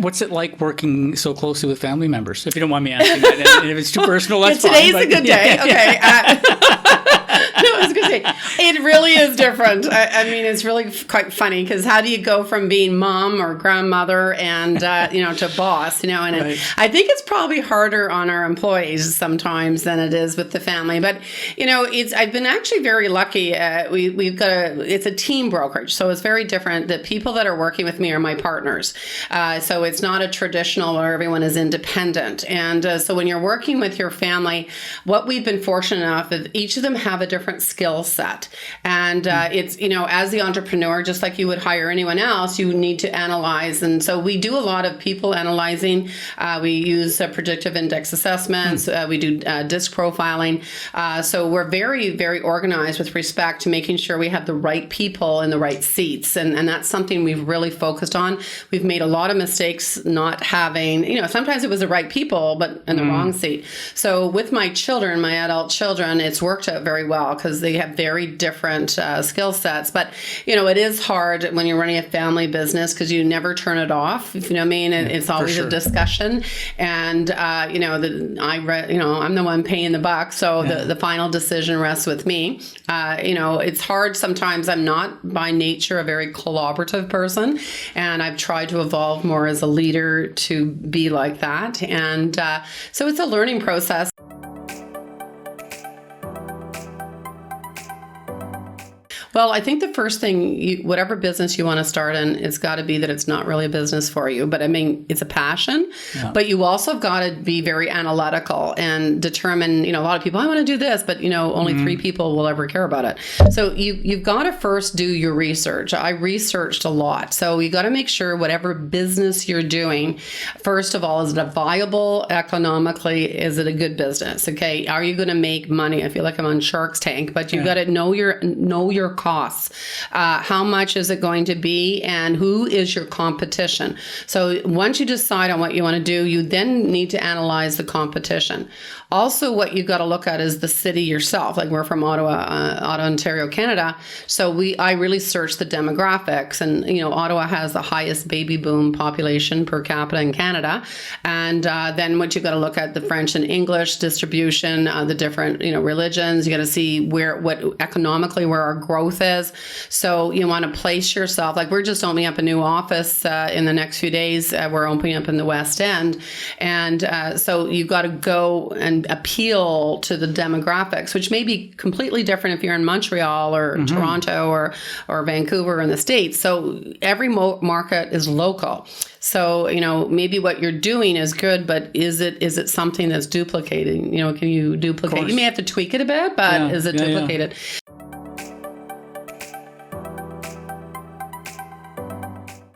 What's it like working so closely with family members? If you don't mind me asking that, and if it's too personal, that's fine. Today's a good day. Okay. No, I was going to say, it really is different. I mean, it's really quite funny because how do you go from being mom or grandmother and, to boss, and Right. I think it's probably harder on our employees sometimes than it is with the family. But, I've been actually very lucky. It's a team brokerage. So it's very different. The people that are working with me are my partners. So it's not a traditional where everyone is independent. And so when you're working with your family, what we've been fortunate enough is each of them have a different skill set. And it's, as the entrepreneur, just like you would hire anyone else, you need to analyze. And so we do a lot of people analyzing. We use predictive index assessments. We do disc profiling. So we're very, very organized with respect to making sure we have the right people in the right seats. And that's something we've really focused on. We've made a lot of mistakes not having, sometimes it was the right people, but in the wrong seat. So with my children, my adult children, it's worked out very well because they have very different skill sets. But, it is hard when you're running a family business because you never turn it off. If you know what I mean? It's always a discussion. And, I'm the one paying the buck. So the final decision rests with me. It's hard sometimes. I'm not by nature a very collaborative person. And I've tried to evolve more as a leader to be like that. And so it's a learning process. Well, I think the first thing, whatever business you want to start in, it's got to be that it's not really a business for you. But I mean, it's a passion. Yeah. But you also have got to be very analytical and determine, a lot of people, I want to do this, but, only 3 people will ever care about it. So you've got to first do your research. I researched a lot. So you got to make sure whatever business you're doing, first of all, is it viable economically? Is it a good business? Okay. Are you going to make money? I feel like I'm on Shark's Tank, but you got to know your costs. How much is it going to be, and who is your competition? So once you decide on what you want to do, you then need to analyze the competition. Also, what you've got to look at is the city yourself. Like we're from Ottawa, Ontario, Canada. So I really searched the demographics, and Ottawa has the highest baby boom population per capita in Canada. And then what you've got to look at the French and English distribution, the different religions. You got to see what economically where our growth is. So you want to place yourself. Like we're just opening up a new office in the next few days. We're opening up in the West End, and so you've got to go and appeal to the demographics, which may be completely different if you're in Montreal or Toronto or Vancouver in the States. So every market is local. So, maybe what you're doing is good, but is it something that's duplicating? Can you duplicate? You may have to tweak it a bit, but is it duplicated? Yeah.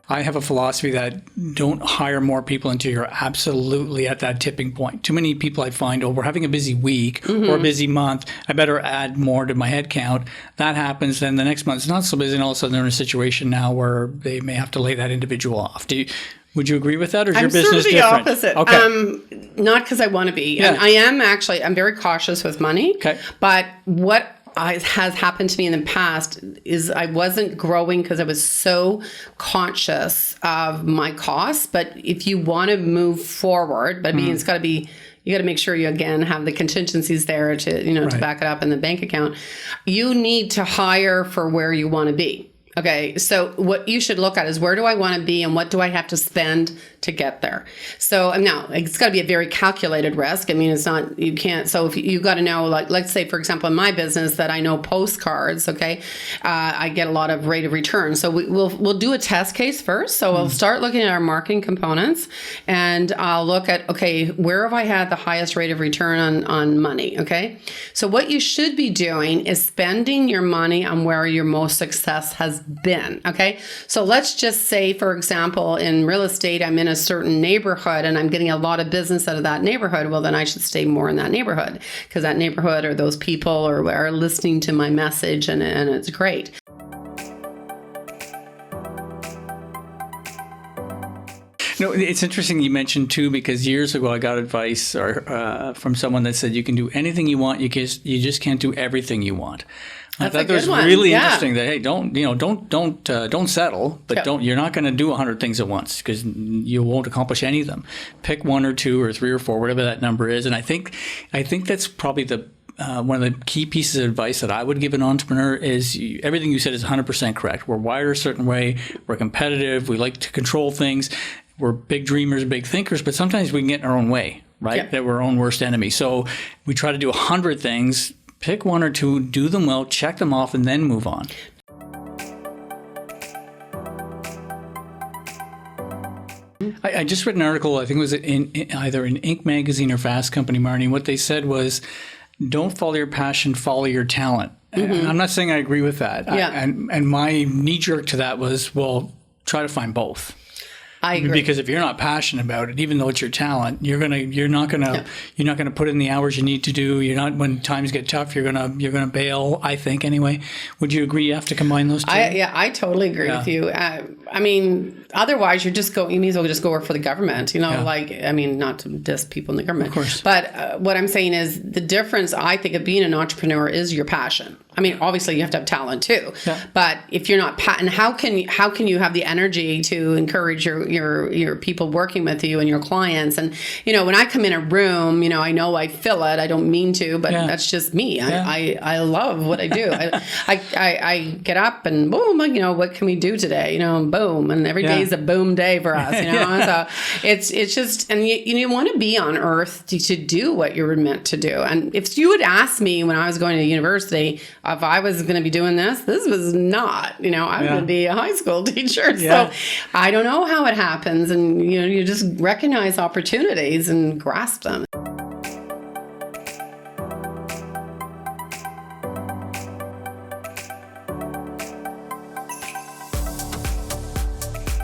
I have a philosophy that don't hire more people until you're absolutely at that tipping point. Too many people I find, we're having a busy week or a busy month. I better add more to my head count. That happens. Then the next month it's not so busy, and all of a sudden they're in a situation now where they may have to lay that individual off. Would you agree with that, or is your business different? I'm sort of the opposite. Okay. Not because I want to be. Yeah. And I'm very cautious with money. Okay. But what has happened to me in the past is I wasn't growing because I was so conscious of my costs. But if you want to move forward, but it's got to be, you got to make sure you again have the contingencies there to to back it up in the bank account. You need to hire for where you want to be. Okay, so what you should look at is where do I want to be and what do I have to spend to get there? So now it's got to be a very calculated risk. I mean, it's not, you can't, so if you got to know, like, let's say, for example, in my business that I know postcards, okay, I get a lot of rate of return. So we'll do a test case first. So we'll start looking at our marketing components, and I'll look at, okay, where have I had the highest rate of return on money? Okay, so what you should be doing is spending your money on where your most success has been. Okay. So let's just say, for example, in real estate, I'm in a certain neighborhood and I'm getting a lot of business out of that neighborhood. Well, then I should stay more in that neighborhood because that neighborhood or those people are listening to my message and it's great. No, it's interesting you mentioned too, because years ago I got advice from someone that said you can do anything you want, you just can't do everything you want. That's I thought a good that was one. really Yeah. interesting. That hey, don't settle, but you're not going to do 100 things at once because you won't accomplish any of them. Pick 1 or 2 or 3 or 4, whatever that number is. And I think that's probably one of the key pieces of advice that I would give an entrepreneur is everything you said is 100% correct. We're wired a certain way. We're competitive. We like to control things. We're big dreamers, big thinkers, but sometimes we can get in our own way, right? Yeah. That we're our own worst enemy. So we try to do 100 things. Pick 1 or 2, do them well, check them off, and then move on. I just read an article, I think it was either in Inc. magazine or Fast Company, Marnie, and what they said was, don't follow your passion, follow your talent. Mm-hmm. And I'm not saying I agree with that. Yeah. And my knee-jerk to that was, well, try to find both. I agree. Because if you're not passionate about it, even though it's your talent, you're not gonna put in the hours you need to do. You're not, when times get tough, you're gonna bail. I think anyway. Would you agree? You have to combine those two. I totally agree with you. I mean, otherwise you may as well just go work for the government. Not to diss people in the government, of course. But what I'm saying is the difference, I think, of being an entrepreneur is your passion. I mean, obviously you have to have talent too, but if you're not and how can you have the energy to encourage your people working with you and your clients? And when I come in a room, I know I fill it. I don't mean to, but that's just me. I love what I do. I get up and boom, what can we do today? Boom, and every day is a boom day for us. So it's just, and you want to be on earth to do what you're meant to do. And if you had asked me when I was going to university, if I was going to be doing this was not, I'm going to be a high school teacher. So I don't know how it happens. And, you just recognize opportunities and grasp them.